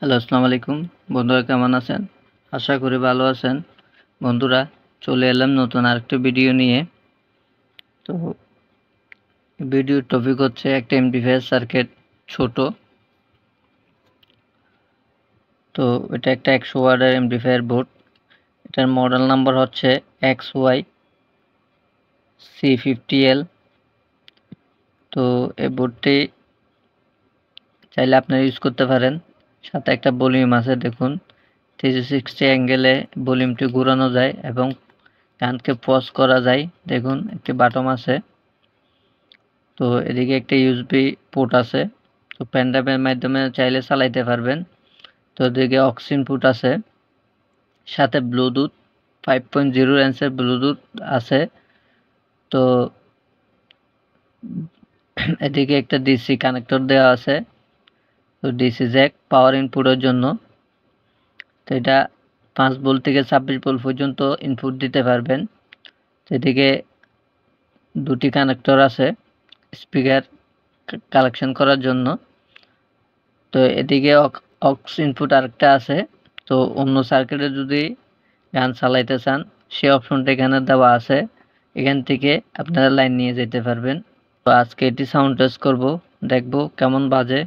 Hello, আসসালামু আলাইকুম। বন্ধুরা কেমন আছেন? আশা করি ভালো আছেন। বন্ধুরা চলে এলাম নতুন আরেকটা ভিডিও নিয়ে। তো ভিডিওর টপিক হচ্ছে একটা এমপ্লিফায়ার সার্কিট ছোট। তো এটা একটা 100 ওয়াটের এমপ্লিফায়ার বোর্ড। এটার মডেল নাম্বার হচ্ছে XY-C50L। তো এই বোর্ডটি চাইলে আপনারা ইউজ করতে পারেন। সাথে একটা ভলিউম আছে, দেখুন 360 অ্যাঙ্গেলে ভলিউমটি ঘোরানো যায় এবং গানকে পজ করা যায়। দেখুন একটি বাটন আছে। তো এদিকে একটা ইউএসবি পোর্ট আছে। তো পেন ড্রাইভের মাধ্যমে চাইলে চালাইতে পারবেন। তো এদিকে অক্স ইনপুট আছে, সাথে ব্লুটুথ 5.0 রেঞ্জের ব্লুটুথ আছে। তো এদিকে একটা ডিসি কানেক্টর দেওয়া আছে। তো ডিসি জ্যাক পাওয়ার ইনপুটের জন্য। তো এটা 5 ভোল্ট থেকে 26 ভোল্ট পর্যন্ত ইনপুট দিতে পারবেন। তো এদিকে দুটি কানেক্টর আছে স্পিকার কালেকশন করার জন্য। তো এদিকে অক্স ইনপুট আরেকটা আছে। তো অন্য সার্কিটে যদি গান চালাইতে চান সেই অপশনটা এখানে দেওয়া আছে। এখান থেকে আপনারা লাইন নিয়ে যেতে পারবেন। তো আজকে এটি সাউন্ড টেস্ট করব, দেখব কেমন বাজে।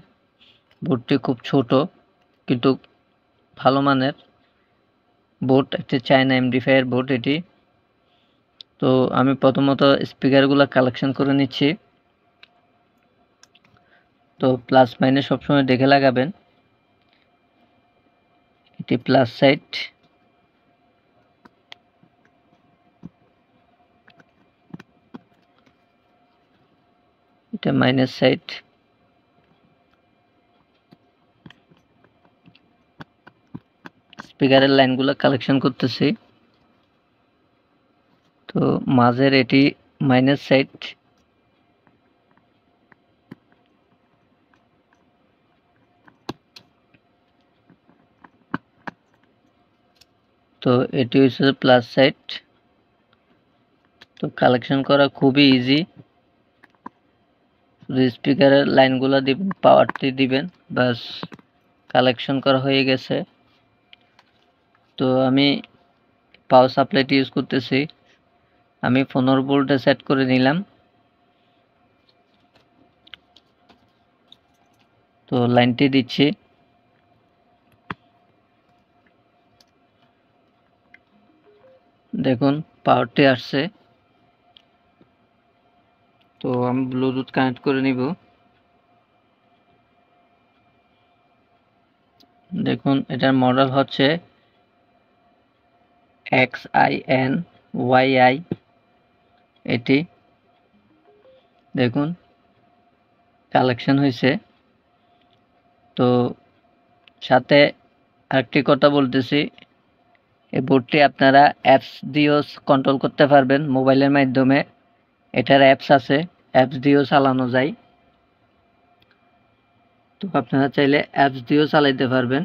বোর্ডটি খুব ছোট কিন্তু ভালো মানের বোর্ড, একটি চায়না এমপ্লিফায়ার বোর্ড এটি। তো আমি প্রথমত স্পিকারগুলো কালেকশন করে নিচ্ছি। তো প্লাস মাইনাস সবসময় দেখে লাগাবেন। এটি প্লাস সাইড, এটা মাইনাস সাইড। স্পিকারের লাইনগুলো কালেকশন করতেছি। তো মাঝের এটি মাইনাস সাইড। তো এটি হচ্ছে প্লাস সাইড। তো কালেকশন করা খুবই ইজি। শুধু স্পিকারের লাইনগুলো দিবেন, পাওয়ারটি দিবেন, বাস কালেকশন করা হয়ে গেছে। তো আমি পাওয়ার সাপ্লাইটি ইউজ করতেছি। আমি 15 ভোল্টে সেট করে নিলাম। তো লাইনটি দিচ্ছি। দেখুন পাওয়ারটি আসছে। তো আমি ব্লুটুথ কানেক্ট করে নিব। দেখুন এটার মডেল হচ্ছে XINYI। এটি দেখুন কালেকশন হয়েছে। তো সাথে আরেকটি কথা বলতেছি, এই বোর্ডটি আপনারা অ্যাপস দিয়েও কন্ট্রোল করতে পারবেন মোবাইলের মাধ্যমে। এটার অ্যাপস আছে, অ্যাপস দিয়েও চালানো যায়। তো আপনারা চাইলে অ্যাপস দিয়েও চালাইতে পারবেন।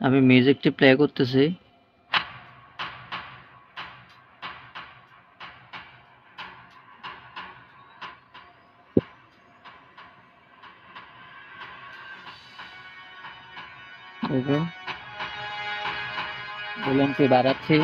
আমি মিউজিকটি প্লে করতেছি। দেখুন ভলিউমটি বাড়াচ্ছি।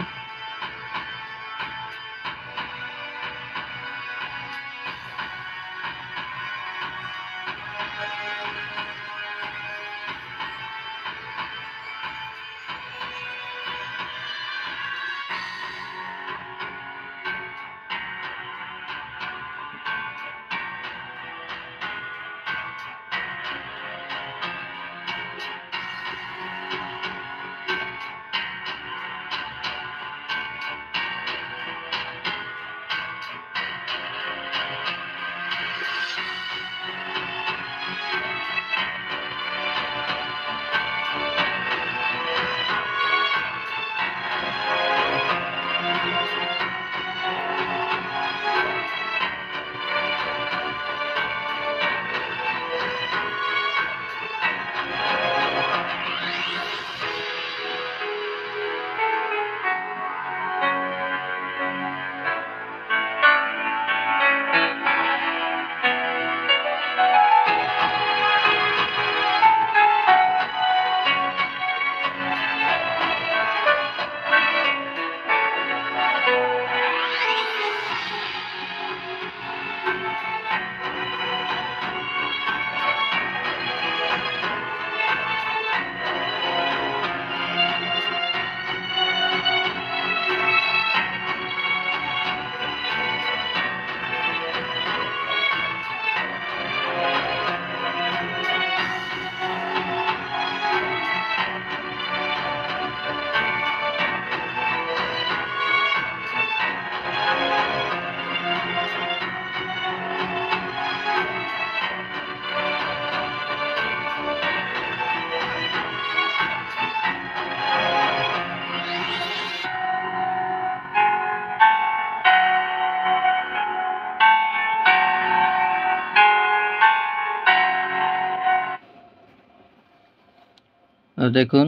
দেখুন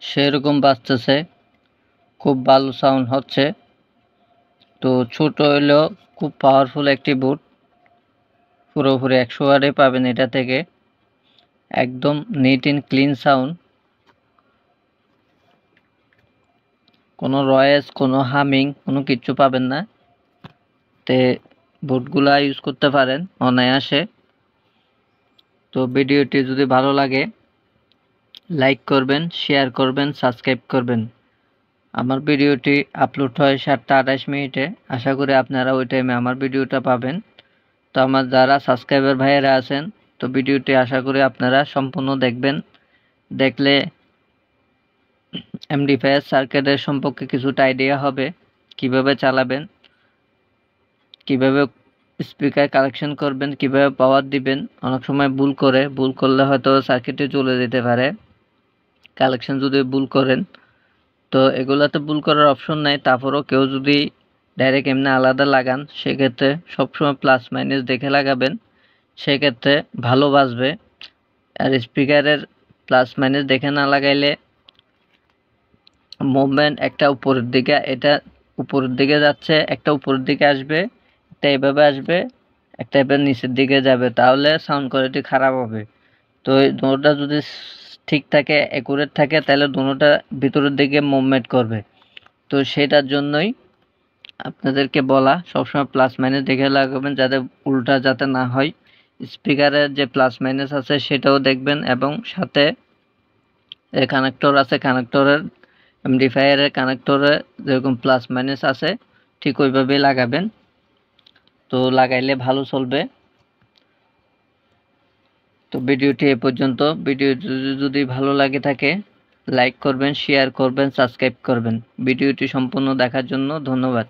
সেরকম বাজতেছে, খুব ভালো সাউন্ড হচ্ছে। তো ছোট হলেও খুব পাওয়ারফুল একটি বুট, পুরোপুরি 100 ওয়াটে পাবেন এটা থেকে। একদম নিট অ্যান্ড ক্লিন সাউন্ড, কোনো রয়েস, কোনো হামিং, কোনো কিচ্ছু পাবেন না। তে বুটগুলা ইউজ করতে পারেন অনায়াসে। তো ভিডিওটি যদি ভালো লাগে লাইক করবেন, শেয়ার করবেন, সাবস্ক্রাইব করবেন। আমার ভিডিওটি আপলোড হয় 7:28 আশা করি আপনারা ওই টাইমে আমার ভিডিওটা পাবেন। তো আমার যারা সাবস্ক্রাইবার ভাইয়েরা আছেন, তো ভিডিওটি আশা করি আপনারা সম্পূর্ণ দেখবেন। দেখলে এমডি5 সার্কিটের সম্পর্কে কিছুটা আইডিয়া হবে, কিভাবে চালাবেন, কিভাবে স্পিকার কালেকশন করবেন, কিভাবে পাওয়ার দিবেন। অনেক সময় ভুল করলে হয়তো সার্কিটে চলে যেতে পারে কালেকশন যদি ভুল করেন। তো এগুলাতে ভুল করার অপশন নাই, তারপরেও কেউ যদি ডাইরেক্ট এমনি আলাদা লাগান সেক্ষেত্রে সবসময় প্লাস মাইনাস দেখে লাগাবেন, সেক্ষেত্রে ভালো বাজবে। আর স্পিকারের প্লাস মাইনাস দেখে না লাগাইলে মুভমেন্ট একটা উপরের দিকে, এটা উপরের দিকে যাচ্ছে, একটা উপরের দিকে আসবে, একটা এভাবে আসবে, একটা এবার নিচের দিকে যাবে, তাহলে সাউন্ড কোয়ালিটি খারাপ হবে। তো এই দুটোটা যদি ঠিক থাকে, অ্যাকুরেট থাকে, তাহলে দুটোটা ভিতরের দিকে মুভমেন্ট করবে। তো সেটার জন্যই আপনাদেরকে বলা সবসময় প্লাস মাইনাস দেখে লাগাবেন, যাতে উল্টা যাতে না হয়। স্পিকারের যে প্লাস মাইনাস আছে সেটাও দেখবেন, এবং সাথে কানেক্টর আছে, কানেক্টরের এমডি5 এর কানেক্টরে যেরকম প্লাস মাইনাস আছে ঠিক ওইভাবেই লাগাবেন। তো লাগাইলে ভালো চলবে। তো ভিডিওটি এ পর্যন্ত। ভিডিও যদি ভালো লাগে থাকে লাইক করবেন, শেয়ার করবেন, সাবস্ক্রাইব করবেন। ভিডিওটি সম্পূর্ণ দেখার জন্য ধন্যবাদ।